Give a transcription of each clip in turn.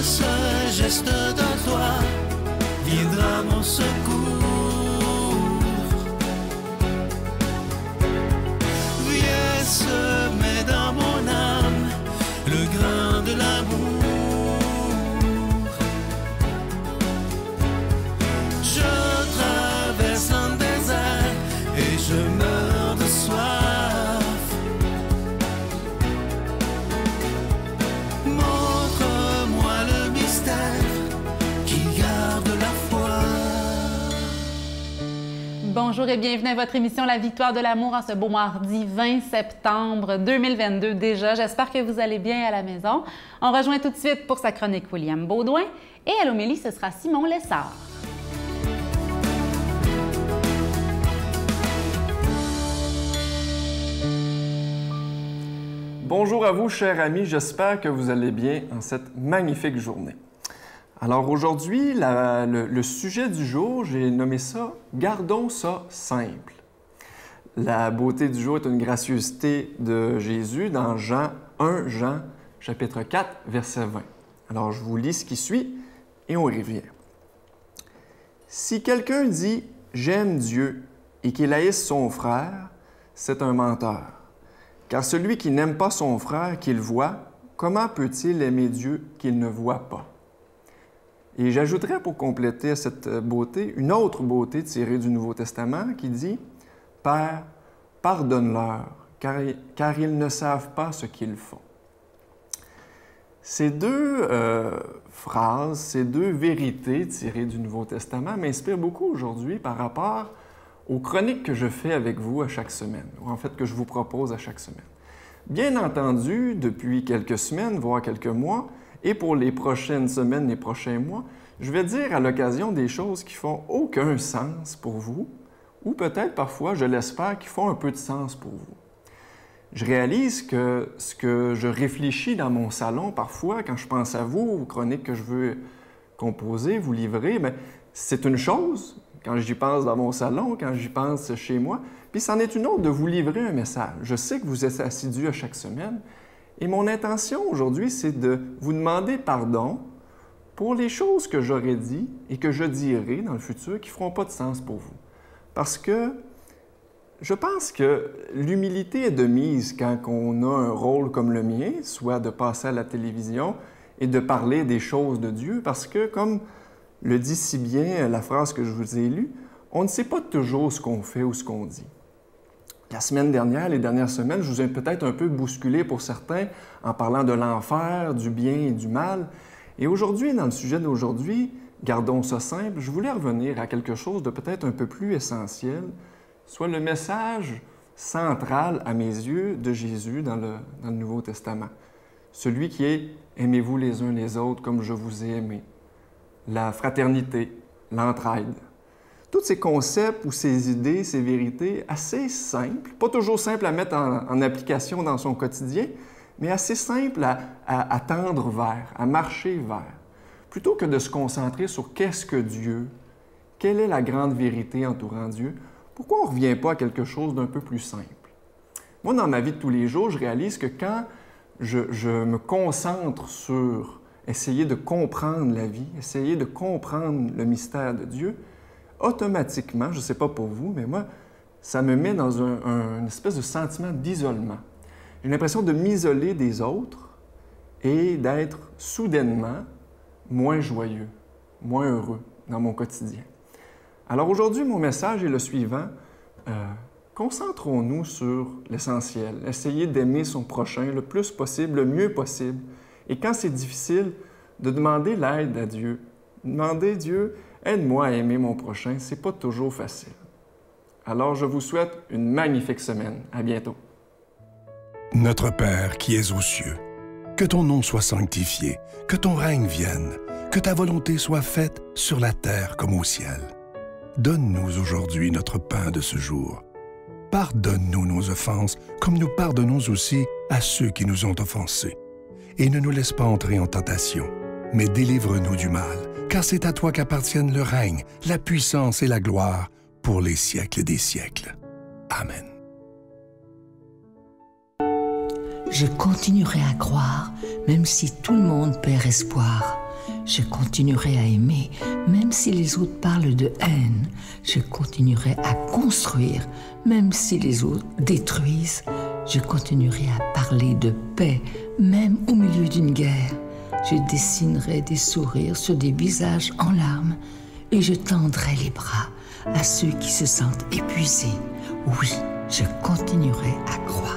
ce geste de toi viendra mon secours. Viens semer dans mon âme le grain de l'amour. Je traverse un désert et je meurs de soif. Montre-moi le mystère qui garde la foi. Bonjour et bienvenue à votre émission La Victoire de l'amour en ce beau mardi 20 septembre 2022 déjà. J'espère que vous allez bien à la maison. On rejoint tout de suite pour sa chronique William Baudouin et à l'homélie, ce sera Simon Lessard. Bonjour à vous, chers amis, j'espère que vous allez bien en cette magnifique journée. Alors aujourd'hui, le sujet du jour, j'ai nommé ça « Gardons ça simple ». La beauté du jour est une gracieuseté de Jésus dans 1 Jean, chapitre 4, verset 20. Alors je vous lis ce qui suit et on y revient. « Si quelqu'un dit « J'aime Dieu » et qu'il haïsse son frère, c'est un menteur. Car celui qui n'aime pas son frère qu'il voit, comment peut-il aimer Dieu qu'il ne voit pas? Et j'ajouterais pour compléter cette beauté, une autre beauté tirée du Nouveau Testament qui dit « Père, pardonne-leur, car ils ne savent pas ce qu'ils font. » Ces deux phrases, ces deux vérités tirées du Nouveau Testament m'inspirent beaucoup aujourd'hui par rapport aux chroniques que je fais avec vous à chaque semaine, ou en fait que je vous propose à chaque semaine. Bien entendu, depuis quelques semaines, voire quelques mois, et pour les prochaines semaines, les prochains mois, je vais dire à l'occasion des choses qui font aucun sens pour vous, ou peut-être parfois, je l'espère, qui font un peu de sens pour vous. Je réalise que ce que je réfléchis dans mon salon parfois, quand je pense à vous, aux chroniques que je veux composer, vous livrer, bien, c'est une chose, quand j'y pense dans mon salon, quand j'y pense chez moi, puis c'en est une autre de vous livrer un message. Je sais que vous êtes assidus à chaque semaine, et mon intention aujourd'hui, c'est de vous demander pardon pour les choses que j'aurais dit et que je dirai dans le futur qui ne feront pas de sens pour vous. Parce que je pense que l'humilité est de mise quand on a un rôle comme le mien, soit de passer à la télévision et de parler des choses de Dieu, parce que comme le dit si bien la phrase que je vous ai lue, on ne sait pas toujours ce qu'on fait ou ce qu'on dit. La semaine dernière, les dernières semaines, je vous ai peut-être un peu bousculé pour certains en parlant de l'enfer, du bien et du mal. Et aujourd'hui, dans le sujet d'aujourd'hui, gardons ça simple, je voulais revenir à quelque chose de peut-être un peu plus essentiel, soit le message central à mes yeux de Jésus dans le Nouveau Testament. Celui qui est « Aimez-vous les uns les autres comme je vous ai aimé ». La fraternité, l'entraide. Tous ces concepts ou ces idées, ces vérités assez simples, pas toujours simples à mettre en application dans son quotidien, mais assez simples à tendre vers, à marcher vers. Plutôt que de se concentrer sur qu'est-ce que Dieu, quelle est la grande vérité entourant Dieu, pourquoi on ne revient pas à quelque chose d'un peu plus simple? Moi, dans ma vie de tous les jours, je réalise que quand je me concentre sur essayer de comprendre la vie, essayer de comprendre le mystère de Dieu, automatiquement, je ne sais pas pour vous, mais moi, ça me met dans une espèce de sentiment d'isolement. J'ai l'impression de m'isoler des autres et d'être soudainement moins joyeux, moins heureux dans mon quotidien. Alors aujourd'hui, mon message est le suivant. Concentrons-nous sur l'essentiel. Essayez d'aimer son prochain le plus possible, le mieux possible. Et quand c'est difficile, de demander l'aide à Dieu. Demander, Dieu, aide-moi à aimer mon prochain, c'est pas toujours facile. Alors, je vous souhaite une magnifique semaine. À bientôt. Notre Père qui es aux cieux, que ton nom soit sanctifié, que ton règne vienne, que ta volonté soit faite sur la terre comme au ciel. Donne-nous aujourd'hui notre pain de ce jour. Pardonne-nous nos offenses, comme nous pardonnons aussi à ceux qui nous ont offensés. Et ne nous laisse pas entrer en tentation, mais délivre-nous du mal, car c'est à toi qu'appartiennent le règne, la puissance et la gloire pour les siècles des siècles. Amen. Je continuerai à croire, même si tout le monde perd espoir. Je continuerai à aimer, même si les autres parlent de haine. Je continuerai à construire, même si les autres détruisent. Je continuerai à parler de paix, même au milieu d'une guerre. Je dessinerai des sourires sur des visages en larmes et je tendrai les bras à ceux qui se sentent épuisés. Oui, je continuerai à croire.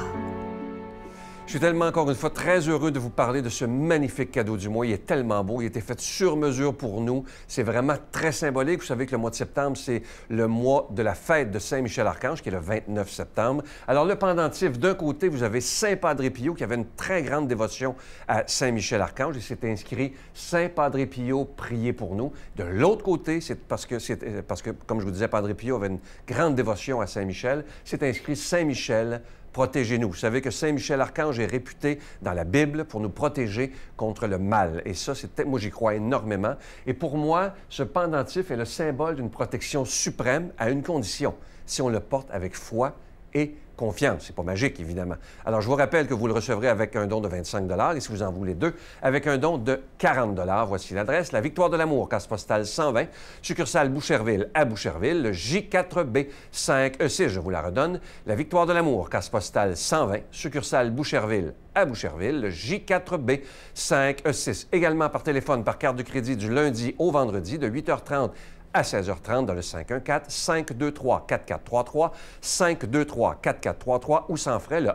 Je suis tellement, encore une fois, très heureux de vous parler de ce magnifique cadeau du mois. Il est tellement beau. Il a été fait sur mesure pour nous. C'est vraiment très symbolique. Vous savez que le mois de septembre, c'est le mois de la fête de Saint-Michel-Archange, qui est le 29 septembre. Alors, le pendentif, d'un côté, vous avez Saint Padre Pio, qui avait une très grande dévotion à Saint-Michel-Archange. Il s'est inscrit « Saint Padre Pio, priez pour nous ». De l'autre côté, c'est parce que, comme je vous disais, Padre Pio avait une grande dévotion à Saint-Michel. C'est inscrit « Saint-Michel, protégez-nous ». Vous savez que Saint-Michel-Archange est réputé dans la Bible pour nous protéger contre le mal. Et ça, moi, j'y crois énormément. Et pour moi, ce pendentif est le symbole d'une protection suprême à une condition, si on le porte avec foi et confiance. C'est pas magique, évidemment. Alors, je vous rappelle que vous le recevrez avec un don de 25 $, et si vous en voulez deux, avec un don de 40 $. Voici l'adresse. La Victoire de l'Amour, case postale 120, succursale Boucherville à Boucherville, le J4B 5E6, je vous la redonne. La Victoire de l'Amour, case postale 120, succursale Boucherville à Boucherville, le J4B 5E6. Également par téléphone, par carte de crédit du lundi au vendredi, de 8h30 à 16h30 dans le 514-523-4433, 523-4433 ou sans frais le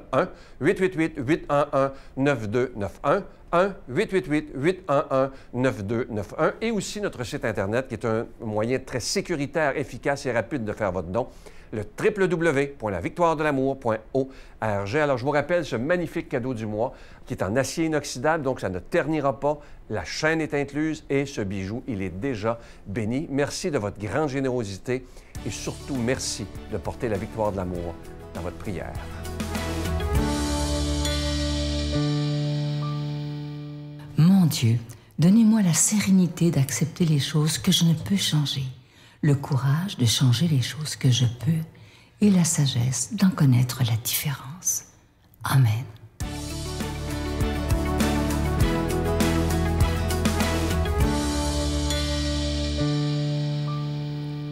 1-888-811-9291, 1-888-811-9291 et aussi notre site Internet qui est un moyen très sécuritaire, efficace et rapide de faire votre don, le www.lavictoiredelamour.org. Alors, je vous rappelle ce magnifique cadeau du mois qui est en acier inoxydable, donc ça ne ternira pas. La chaîne est incluse et ce bijou, il est déjà béni. Merci de votre grande générosité et surtout, merci de porter la victoire de l'amour dans votre prière. Mon Dieu, donnez-moi la sérénité d'accepter les choses que je ne peux changer, le courage de changer les choses que je peux et la sagesse d'en connaître la différence. Amen.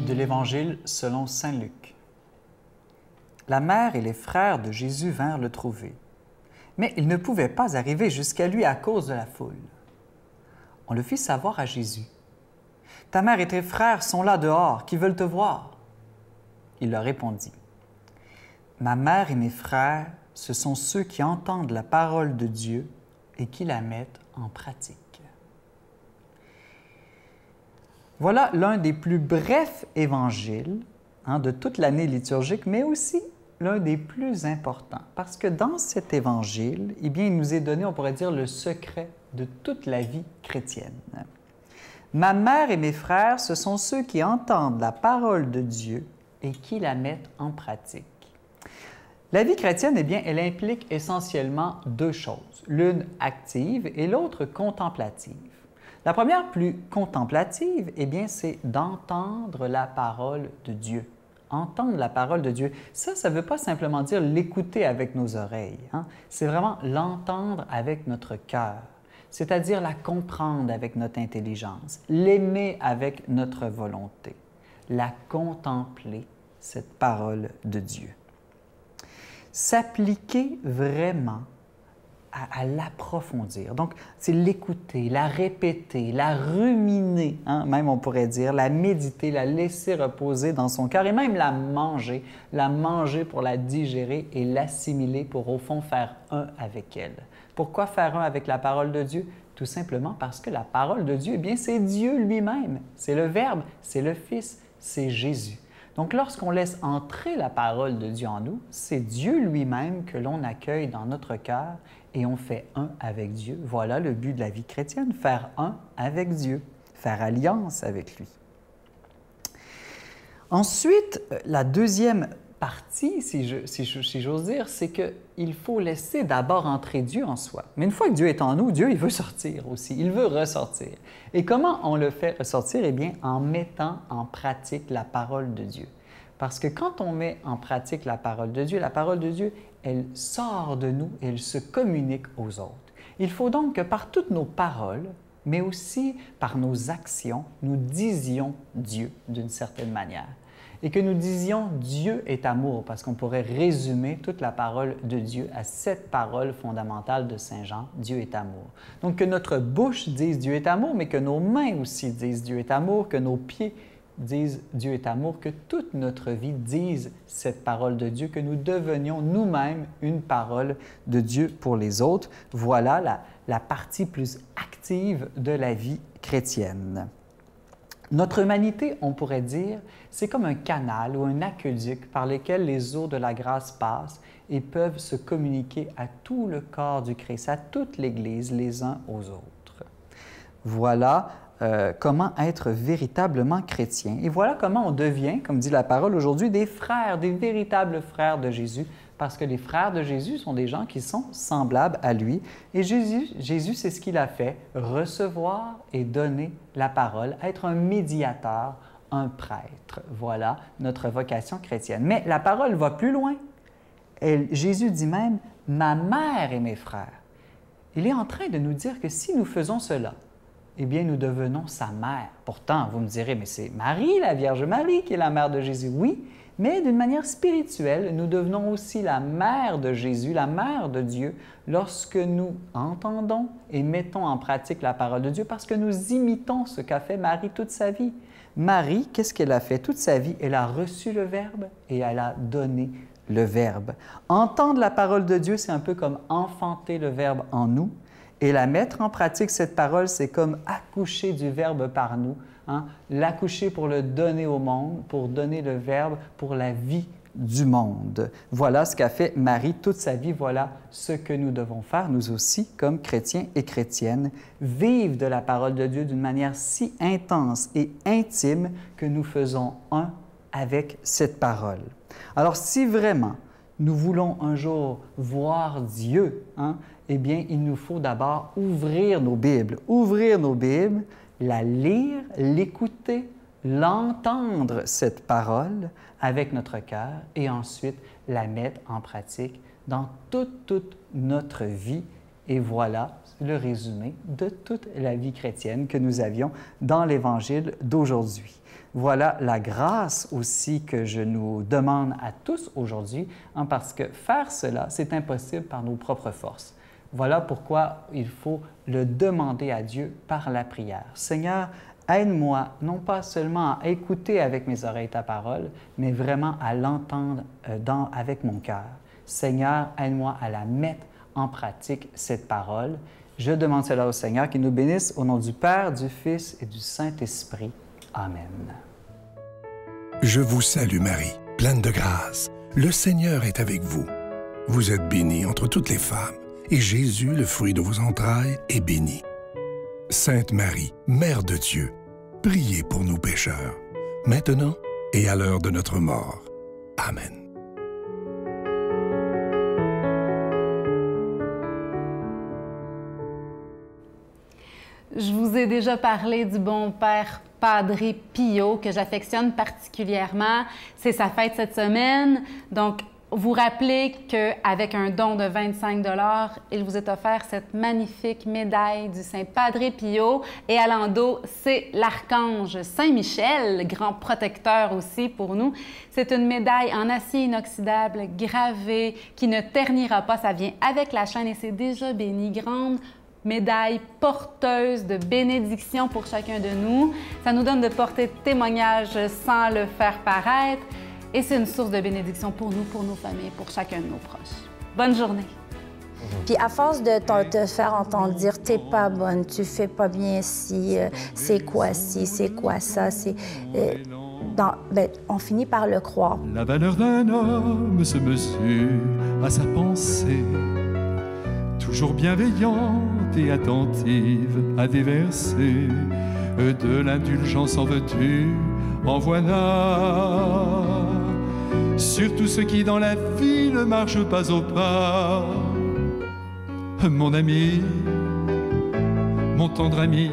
De l'Évangile selon saint Luc. La mère et les frères de Jésus vinrent le trouver, mais ils ne pouvaient pas arriver jusqu'à lui à cause de la foule. On le fit savoir à Jésus. « Ta mère et tes frères sont là dehors, qui veulent te voir. » Il leur répondit. « Ma mère et mes frères, ce sont ceux qui entendent la parole de Dieu et qui la mettent en pratique. » Voilà l'un des plus brefs évangiles de toute l'année liturgique, mais aussi l'un des plus importants, parce que dans cet évangile, eh bien, il nous est donné, on pourrait dire, le secret de toute la vie chrétienne. Ma mère et mes frères, ce sont ceux qui entendent la parole de Dieu et qui la mettent en pratique. La vie chrétienne, eh bien, elle implique essentiellement deux choses, l'une active et l'autre contemplative. La première, plus contemplative, eh bien, c'est d'entendre la parole de Dieu. Entendre la parole de Dieu, ça ne veut pas simplement dire l'écouter avec nos oreilles. C'est vraiment l'entendre avec notre cœur, c'est-à-dire la comprendre avec notre intelligence, l'aimer avec notre volonté, la contempler, cette parole de Dieu. S'appliquer vraiment à l'approfondir. Donc, c'est l'écouter, la répéter, la ruminer, même on pourrait dire, la méditer, la laisser reposer dans son cœur et même la manger pour la digérer et l'assimiler pour, au fond, faire un avec elle. Pourquoi faire un avec la parole de Dieu? Tout simplement parce que la parole de Dieu, eh bien, c'est Dieu lui-même. C'est le Verbe, c'est le Fils, c'est Jésus. Donc, lorsqu'on laisse entrer la parole de Dieu en nous, c'est Dieu lui-même que l'on accueille dans notre cœur et on fait un avec Dieu. Voilà le but de la vie chrétienne, faire un avec Dieu, faire alliance avec lui. Ensuite, la deuxième partie, si j'ose dire, c'est qu'il faut laisser d'abord entrer Dieu en soi. Mais une fois que Dieu est en nous, Dieu, il veut sortir aussi, il veut ressortir. Et comment on le fait ressortir? Eh bien, en mettant en pratique la parole de Dieu. Parce que quand on met en pratique la parole de Dieu, elle sort de nous et elle se communique aux autres. Il faut donc que par toutes nos paroles, mais aussi par nos actions, nous disions Dieu d'une certaine manière. Et que nous disions Dieu est amour, parce qu'on pourrait résumer toute la parole de Dieu à cette parole fondamentale de Saint Jean, Dieu est amour. Donc que notre bouche dise Dieu est amour, mais que nos mains aussi disent Dieu est amour, que nos pieds disent Dieu est amour, que toute notre vie dise cette parole de Dieu, que nous devenions nous-mêmes une parole de Dieu pour les autres. Voilà la partie plus active de la vie chrétienne. Notre humanité, on pourrait dire, c'est comme un canal ou un aqueduc par lequel les eaux de la grâce passent et peuvent se communiquer à tout le corps du Christ, à toute l'Église, les uns aux autres. Voilà comment être véritablement chrétien. Et voilà comment on devient, comme dit la parole aujourd'hui, des frères, des véritables frères de Jésus, parce que les frères de Jésus sont des gens qui sont semblables à lui. Et Jésus, c'est ce qu'il a fait, recevoir et donner la parole, être un médiateur, un prêtre. Voilà notre vocation chrétienne. Mais la parole va plus loin. Jésus dit même, « Ma mère et mes frères ». Il est en train de nous dire que si nous faisons cela, eh bien, nous devenons sa mère. Pourtant, vous me direz, mais c'est Marie, la Vierge Marie, qui est la mère de Jésus. Oui, mais d'une manière spirituelle, nous devenons aussi la mère de Jésus, la mère de Dieu, lorsque nous entendons et mettons en pratique la parole de Dieu, parce que nous imitons ce qu'a fait Marie toute sa vie. Marie, qu'est-ce qu'elle a fait toute sa vie? Elle a reçu le Verbe et elle a donné le Verbe. Entendre la parole de Dieu, c'est un peu comme enfanter le Verbe en nous. Et la mettre en pratique, cette parole, c'est comme accoucher du Verbe par nous, hein? L'accoucher pour le donner au monde, pour donner le Verbe pour la vie du monde. Voilà ce qu'a fait Marie toute sa vie, voilà ce que nous devons faire, nous aussi, comme chrétiens et chrétiennes, vivre de la parole de Dieu d'une manière si intense et intime que nous faisons un avec cette parole. Alors, si vraiment nous voulons un jour voir Dieu, hein, eh bien, il nous faut d'abord ouvrir nos Bibles, la lire, l'écouter, l'entendre, cette parole, avec notre cœur, et ensuite la mettre en pratique dans toute notre vie. Et voilà le résumé de toute la vie chrétienne que nous avions dans l'Évangile d'aujourd'hui. Voilà la grâce aussi que je nous demande à tous aujourd'hui, hein, parce que faire cela, c'est impossible par nos propres forces. Voilà pourquoi il faut le demander à Dieu par la prière. Seigneur, aide-moi non pas seulement à écouter avec mes oreilles ta parole, mais vraiment à l'entendre avec mon cœur. Seigneur, aide-moi à la mettre en pratique, cette parole. Je demande cela au Seigneur qui nous bénisse au nom du Père, du Fils et du Saint-Esprit. Amen. Je vous salue Marie, pleine de grâce. Le Seigneur est avec vous. Vous êtes bénie entre toutes les femmes, et Jésus, le fruit de vos entrailles, est béni. Sainte Marie, Mère de Dieu, priez pour nous pécheurs, maintenant et à l'heure de notre mort. Amen. Je vous ai déjà parlé du bon père Padre Pio, que j'affectionne particulièrement. C'est sa fête cette semaine. Donc, vous rappelez qu'avec un don de 25 $, il vous est offert cette magnifique médaille du Saint Padre Pio. Et à l'endos, c'est l'archange Saint-Michel, grand protecteur aussi pour nous. C'est une médaille en acier inoxydable, gravée, qui ne ternira pas. Ça vient avec la chaîne et c'est déjà béni. Grande médaille porteuse de bénédiction pour chacun de nous. Ça nous donne de porter témoignage sans le faire paraître. Et c'est une source de bénédiction pour nous, pour nos familles, pour chacun de nos proches. Bonne journée. Puis à force de te faire entendre dire « t'es pas bonne, tu fais pas bien ci, c'est quoi ci, c'est quoi ça », on finit par le croire. La valeur d'un homme se mesure à sa pensée, toujours bienveillante et attentive à déverser de l'indulgence en veux-tu, en voilà. Sur tous ceux qui dans la vie ne marchent pas au pas. Mon ami, mon tendre ami,